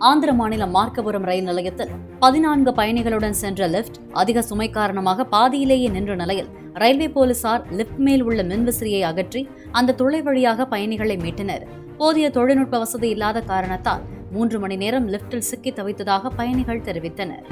ஆந்திர மாநிலம் மார்க்கபுரம் ரயில் நிலையத்தில் 14 பயணிகளுடன் சென்ற லிப்ட் அதிக சுமை காரணமாக பாதியிலேயே நின்ற நிலையில் ரயில்வே போலீசார் லிப்ட் மேல் உள்ள மின்விசிறியை அகற்றி அந்த துளை வழியாக பயணிகளை மீட்டனர். போதிய தொழில்நுட்ப வசதி இல்லாத காரணத்தால் 3 மணி நேரம் லிப்டில் சிக்கி தவித்ததாக பயணிகள் தெரிவித்தனர்.